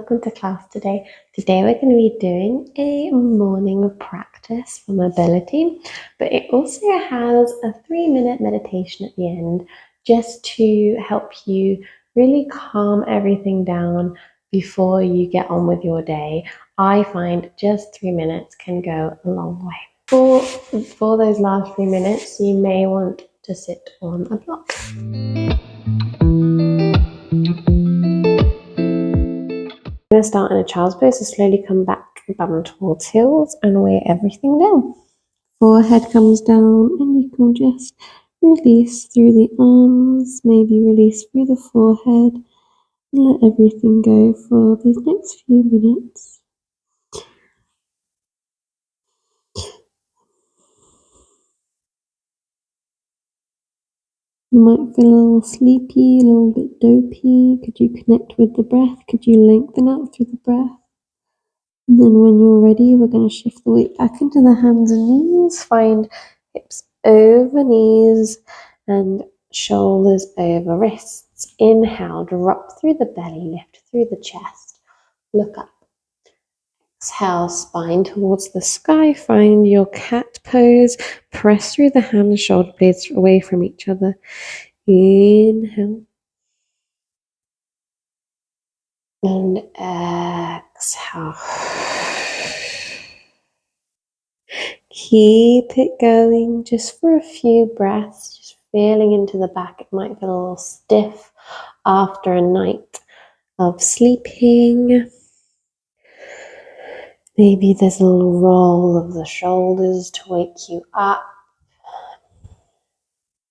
welcome to class today. Today we're going to be doing a morning practice for mobility, but it also has a 3-minute meditation at the end just to help you really calm everything down before you get on with your day. I find just 3 minutes can go a long way. For those last 3 minutes, you may want to sit on a block. I'm going to start in a child's pose, so slowly come back, bum towards heels, and weigh everything down. Forehead comes down, and you can just release through the arms, maybe release through the forehead, and let everything go for these next few minutes. You might feel a little sleepy, a little bit dopey. Could you connect with the breath? Could you lengthen out through the breath? And then when you're ready, we're going to shift the weight back into the hands and knees. Find hips over knees and shoulders over wrists. Inhale, drop through the belly, lift through the chest. Look up. Exhale, spine towards the sky. Find your cat pose. Press through the hands, shoulder blades away from each other. Inhale. And exhale. Keep it going just for a few breaths, just feeling into the back. It might feel a little stiff after a night of sleeping. Maybe there's a little roll of the shoulders to wake you up.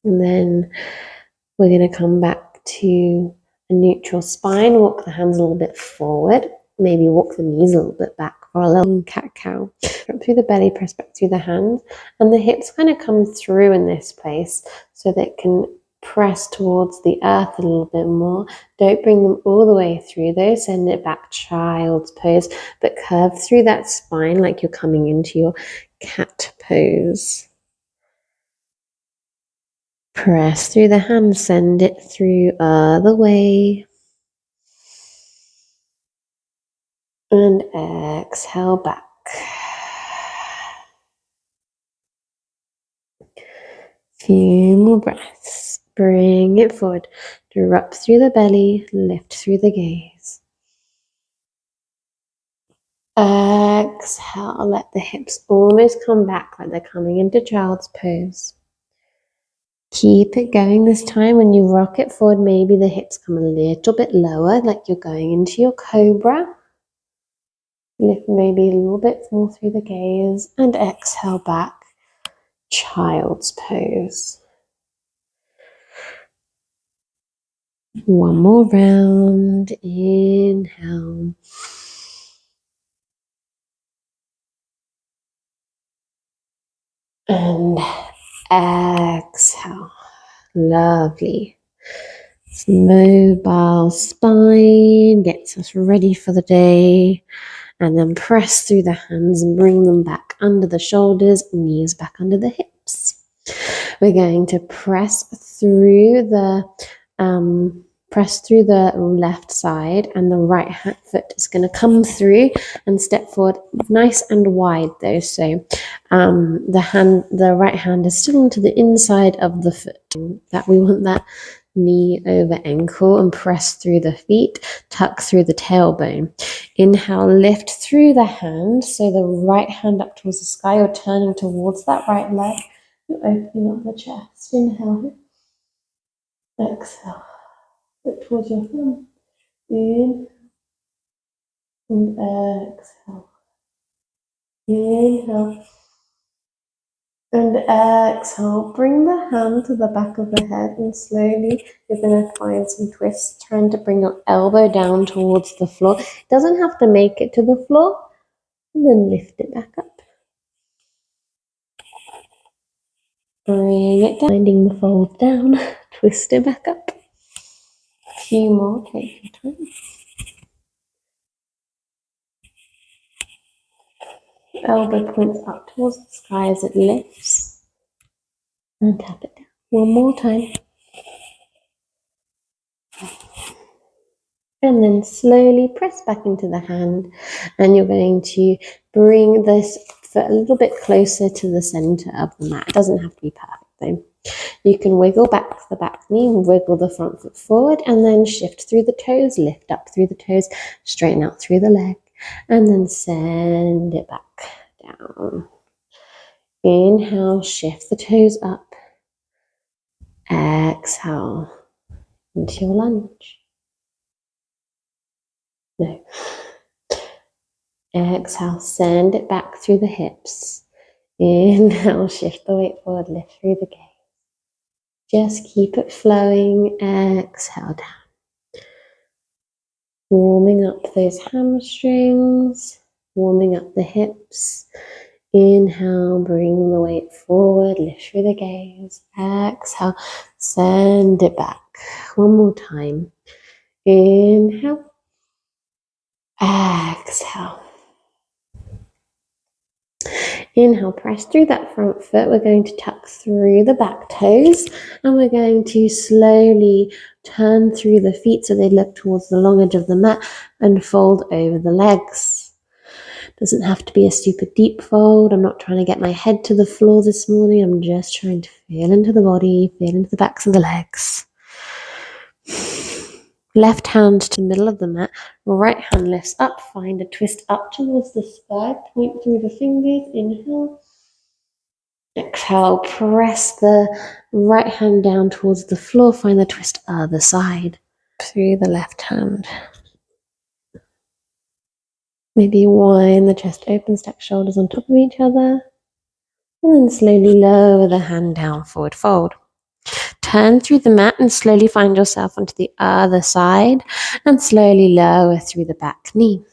And then we're going to come back to a neutral spine. Walk the hands a little bit forward. Maybe walk the knees a little bit back for a little cat-cow. Drop through the belly, press back through the hands. And the hips kind of come through in this place so that it can press towards the earth a little bit more. Don't bring them all the way through though. Send it back, child's pose. But curve through that spine like you're coming into your cat pose. Press through the hands, send it through other way. And exhale back. Few more breaths. Bring it forward. Drop through the belly, lift through the gaze. Exhale, let the hips almost come back like they're coming into child's pose. Keep it going this time. When you rock it forward, maybe the hips come a little bit lower, like you're going into your cobra. Lift maybe a little bit more through the gaze and exhale back. Child's pose. One more round. Inhale. And exhale. Lovely. This mobile spine gets us ready for the day. And then press through the hands and bring them back under the shoulders, knees back under the hips. We're going to press through the left side, and the right foot is going to come through and step forward nice and wide though. So the right hand is still onto the inside of the foot. That we want that knee over ankle, and press through the feet, tuck through the tailbone. Inhale, lift through the hand, so the right hand up towards the sky. You're turning towards that right leg. You're opening up the chest. Inhale. Exhale. Look towards your thumb. Inhale. And exhale. Inhale. And exhale. Bring the hand to the back of the head, and slowly you're going to find some twists, trying to bring your elbow down towards the floor. It doesn't have to make it to the floor. And then lift it back up. Bring it down, finding the fold down, twist it back up. A few more, take your time. Elbow points up towards the sky as it lifts. And tap it down. One more time. And then slowly press back into the hand, and you're going to bring this foot a little bit closer to the center of the mat. It doesn't have to be perfect though. You can wiggle back the back knee, wiggle the front foot forward, and then shift through the toes, lift up through the toes, straighten out through the leg, and then send it back down. Inhale, shift the toes up. Exhale into your lunge. No. Exhale, send it back through the hips. Inhale, shift the weight forward, lift through the gaze. Just keep it flowing. Exhale down. Warming up those hamstrings, warming up the hips. Inhale, bring the weight forward, lift through the gaze. Exhale, send it back. One more time. Inhale. Exhale. Inhale, press through that front foot. We're going to tuck through the back toes, and we're going to slowly turn through the feet so they look towards the long edge of the mat and fold over the legs. Doesn't have to be a super deep fold. I'm not trying to get my head to the floor this morning. I'm just trying to feel into the body, feel into the backs of the legs. Left hand to the middle of the mat, right hand lifts up, find a twist up towards the spine, point through the fingers, inhale. Exhale, press the right hand down towards the floor, find the twist other side, through the left hand. Maybe wind the chest open, stack shoulders on top of each other, and then slowly lower the hand down, forward fold. Turn through the mat and slowly find yourself onto the other side, and slowly lower through the back knee.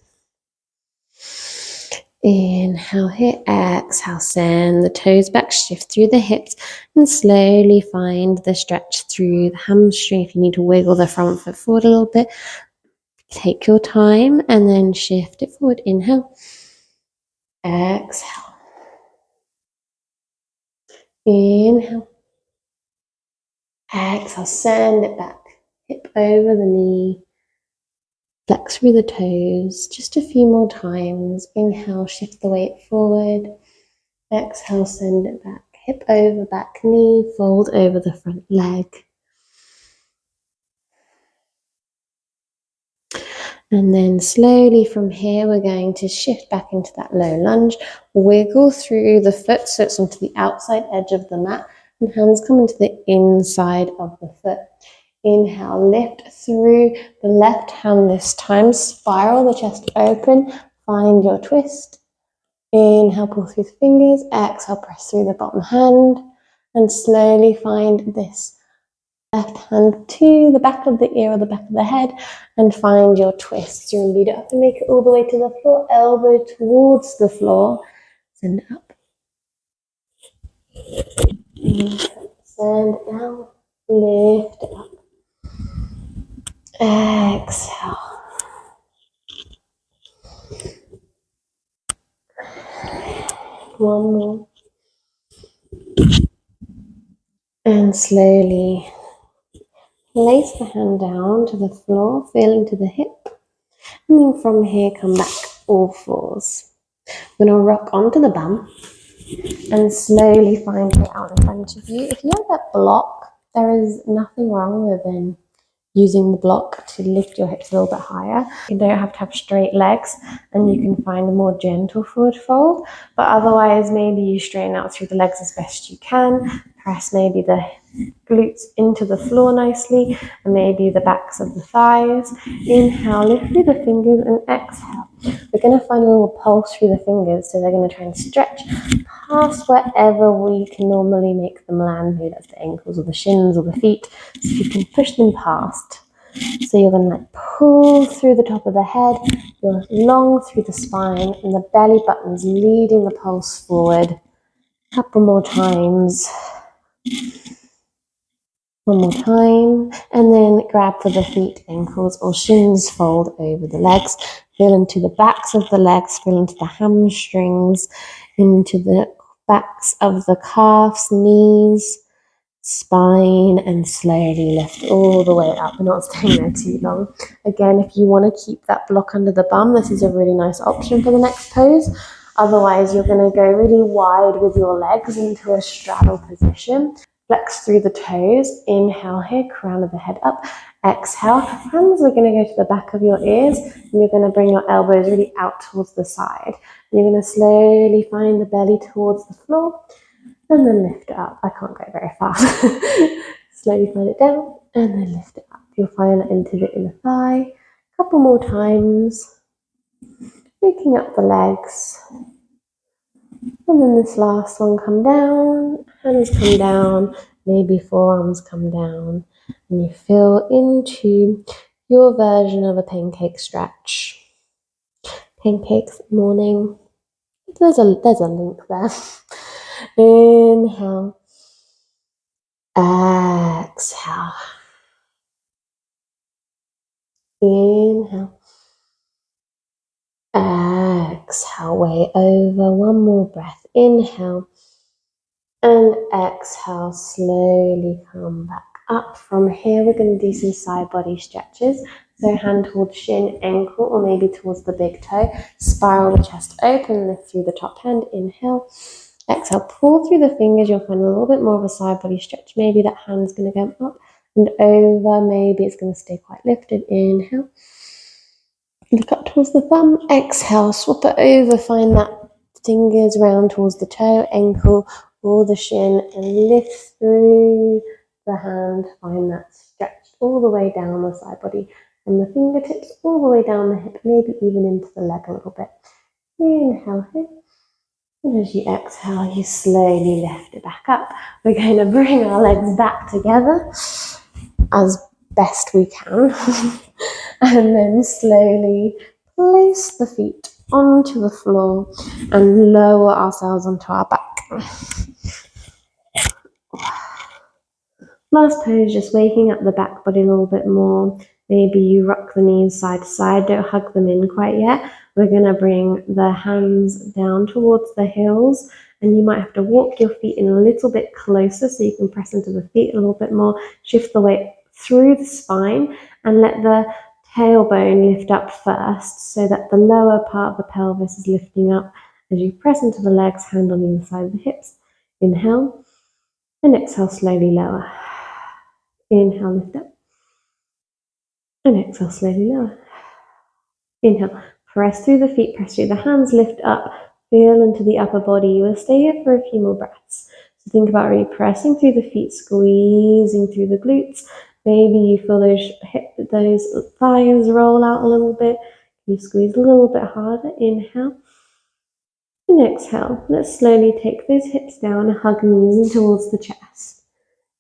Inhale here, exhale, send the toes back, shift through the hips, and slowly find the stretch through the hamstring. If you need to wiggle the front foot forward a little bit, take your time and then shift it forward. Inhale, exhale, inhale, exhale, send it back, hip over the knee, flex through the toes, just a few more times. Inhale, shift the weight forward, exhale, send it back, hip over back knee, fold over the front leg. And then slowly from here, we're going to shift back into that low lunge, wiggle through the foot so it's onto the outside edge of the mat, and hands come into the inside of the foot. Inhale, lift through the left hand this time, spiral the chest open, find your twist. Inhale, pull through the fingers, exhale, press through the bottom hand, and slowly find this left hand to the back of the ear or the back of the head and find your twist. So you don't have to make it all the way to the floor, elbow towards the floor, send it up. Send it down, lift it up. Exhale. One more. And slowly place the hand down to the floor, feel into the hip. And then from here, come back all fours. We're going to rock onto the bum and slowly find it out in front of you. If you have that block, there is nothing wrong with using the block to lift your hips a little bit higher. You don't have to have straight legs, and you can find a more gentle forward fold. But otherwise, maybe you straighten out through the legs as best you can. Press maybe the glutes into the floor nicely, and maybe the backs of the thighs. Inhale, lift through the fingers, and exhale. We're going to find a little pulse through the fingers, so they're going to try and stretch past wherever we can normally make them land. Maybe that's the ankles or the shins or the feet. So you can push them past. So you're going to pull through the top of the head, you're long through the spine, and the belly button's leading the pulse forward. A couple more times. One more time, and then grab for the feet, ankles or shins, fold over the legs, feel into the backs of the legs, feel into the hamstrings, into the backs of the calves, knees, spine, and slowly lift all the way up. We're not staying there too long. Again, if you want to keep that block under the bum, this is a really nice option for the next pose. Otherwise, you're going to go really wide with your legs into a straddle position. Flex through the toes. Inhale here, crown of the head up. Exhale, hands are going to go to the back of your ears, and you're going to bring your elbows really out towards the side. And you're going to slowly find the belly towards the floor, and then lift it up. I can't go very fast. Slowly find it down, and then lift it up. You'll find it into the inner thigh. A couple more times. Waking up the legs. And then this last one, come down, hands come down, maybe forearms come down, and you feel into your version of a pancake stretch. Pancakes morning. There's a link there. Inhale. Exhale. Inhale. Exhale. Way over. One more breath. Inhale. And exhale, slowly come back up. From here, we're going to do some side body stretches. So hand towards shin, ankle, or maybe towards the big toe. Spiral the chest open, lift through the top hand. Inhale. Exhale, pull through the fingers. You'll find a little bit more of a side body stretch. Maybe that hand's going to go up and over. Maybe it's going to stay quite lifted. Inhale. Look up towards the thumb. Exhale, swap it over. Find that fingers round towards the toe, ankle, or the shin, and lift through the hand. Find that stretched all the way down the side body, from the fingertips all the way down the hip, maybe even into the leg a little bit. Inhale here. And as you exhale, you slowly lift it back up. We're going to bring our legs back together as best we can. And then slowly place the feet onto the floor and lower ourselves onto our back. Last pose, just waking up the back body a little bit more. Maybe you rock the knees side to side. Don't hug them in quite yet. We're going to bring the hands down towards the heels, and you might have to walk your feet in a little bit closer so you can press into the feet a little bit more. Shift the weight through the spine and let the tailbone lift up first so that the lower part of the pelvis is lifting up as you press into the legs, hand on the inside of the hips. Inhale and exhale, slowly lower. Inhale, lift up. And exhale, slowly lower. Inhale, press through the feet, press through the hands, lift up, feel into the upper body. You will stay here for a few more breaths. So think about really pressing through the feet, squeezing through the glutes. Maybe you feel those thighs roll out a little bit. You squeeze a little bit harder. Inhale. And exhale. Let's slowly take those hips down and hug knees in towards the chest.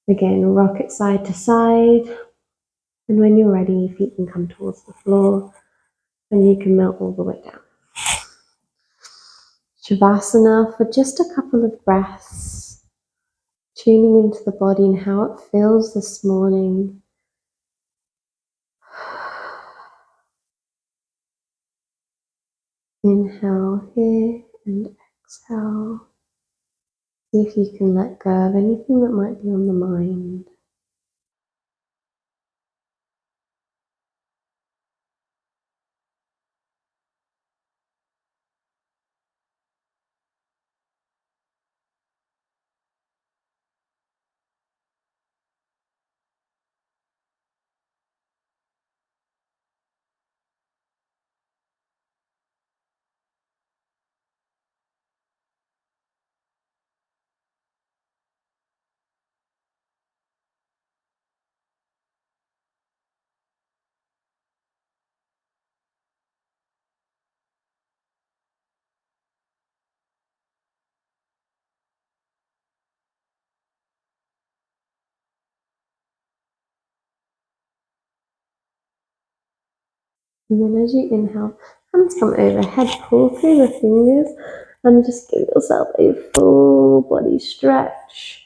Again, rock it side to side. And when you're ready, feet can come towards the floor and you can melt all the way down. Shavasana for just a couple of breaths, tuning into the body and how it feels this morning. Inhale here and exhale. See if you can let go of anything that might be on the mind. And then as you inhale, hands come overhead, pull through the fingers, and just give yourself a full body stretch.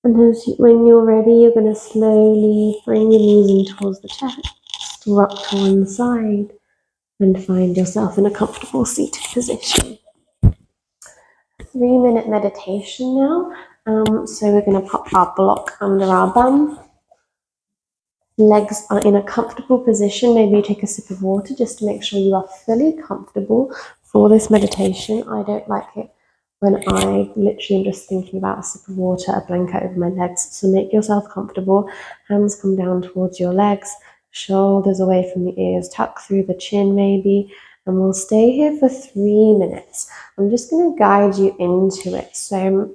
And when you're ready, you're going to slowly bring your knees in towards the chest, rock to one side, and find yourself in a comfortable seated position. 3-minute meditation now, So we're going to pop our block under our bum. Legs are in a comfortable position. Maybe you take a sip of water just to make sure you are fully comfortable for this meditation. I don't like it when I literally am just thinking about a sip of water, a blanket over my legs. So make yourself comfortable. Hands come down towards your legs, shoulders away from the ears, tuck through the chin maybe, and we'll stay here for 3 minutes. I'm just going to guide you into it. So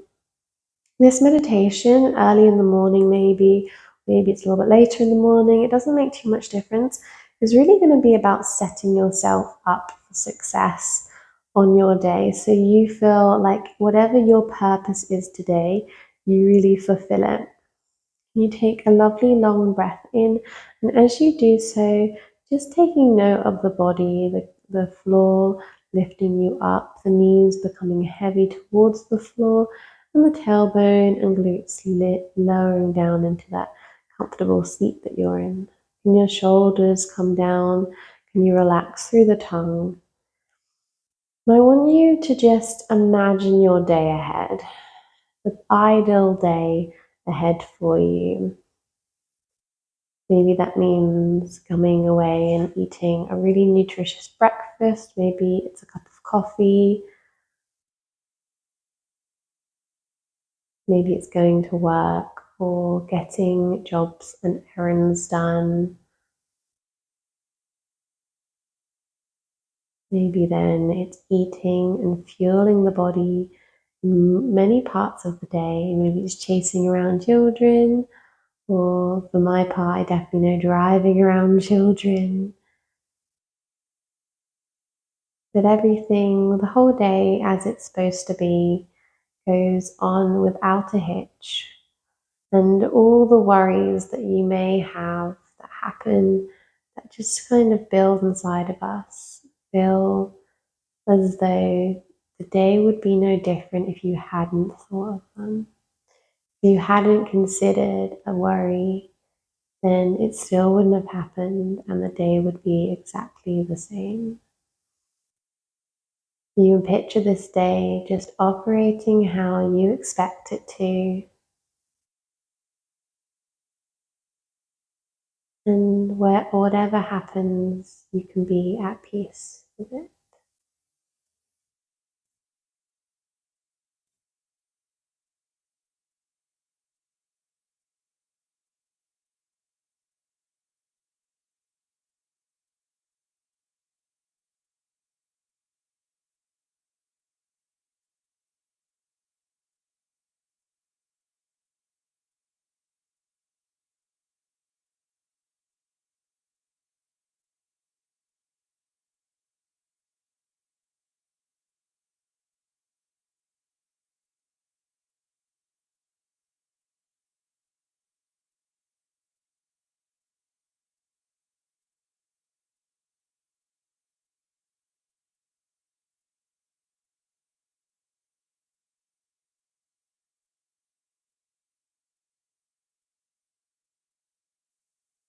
this meditation, early in the morning maybe it's a little bit later in the morning, it doesn't make too much difference. It's really going to be about setting yourself up for success on your day. So you feel like whatever your purpose is today, you really fulfill it. You take a lovely long breath in, and as you do so, just taking note of the body, the floor lifting you up, the knees becoming heavy towards the floor, and the tailbone and glutes lowering down into that comfortable seat that you're in. Can your shoulders come down? Can you relax through the tongue? I want you to just imagine your day ahead, the ideal day ahead for you. Maybe that means coming away and eating a really nutritious breakfast. Maybe it's a cup of coffee. Maybe it's going to work or getting jobs and errands done. Maybe then it's eating and fueling the body in many parts of the day. Maybe it's chasing around children, or for my part, I definitely know driving around children. But everything, the whole day as it's supposed to be, goes on without a hitch. And all the worries that you may have that happen, that just kind of build inside of us, feel as though the day would be no different if you hadn't thought of them. If you hadn't considered a worry, then it still wouldn't have happened and the day would be exactly the same. You can picture this day just operating how you expect it to. And whatever happens, you can be at peace with it.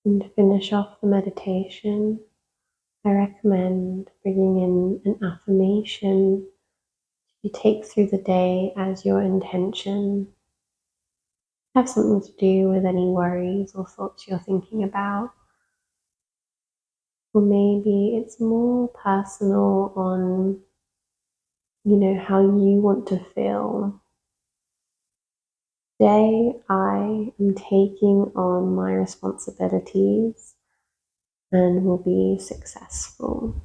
And to finish off the meditation, I recommend bringing in an affirmation you take through the day as your intention. Have something to do with any worries or thoughts you're thinking about. Or maybe it's more personal on, how you want to feel. Today, I am taking on my responsibilities and will be successful.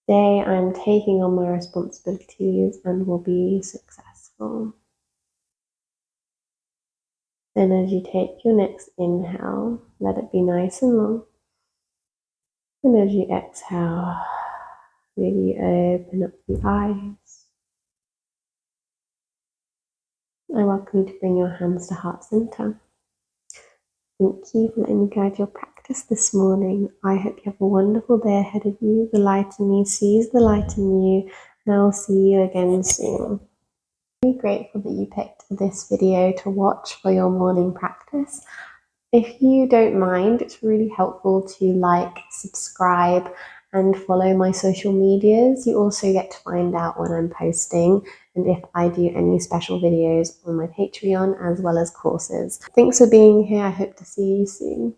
Today, I am taking on my responsibilities and will be successful. Then, as you take your next inhale, let it be nice and long. And as you exhale, really open up the eyes. I welcome you to bring your hands to heart center. Thank you for letting me guide your practice this morning. I hope you have a wonderful day ahead of you. The light in you sees the light in you, and I'll see you again soon. I'm really grateful that you picked this video to watch for your morning practice. If you don't mind, it's really helpful to like, subscribe, and follow my social medias. You also get to find out when I'm posting and if I do any special videos on my Patreon as well as courses. Thanks for being here. I hope to see you soon.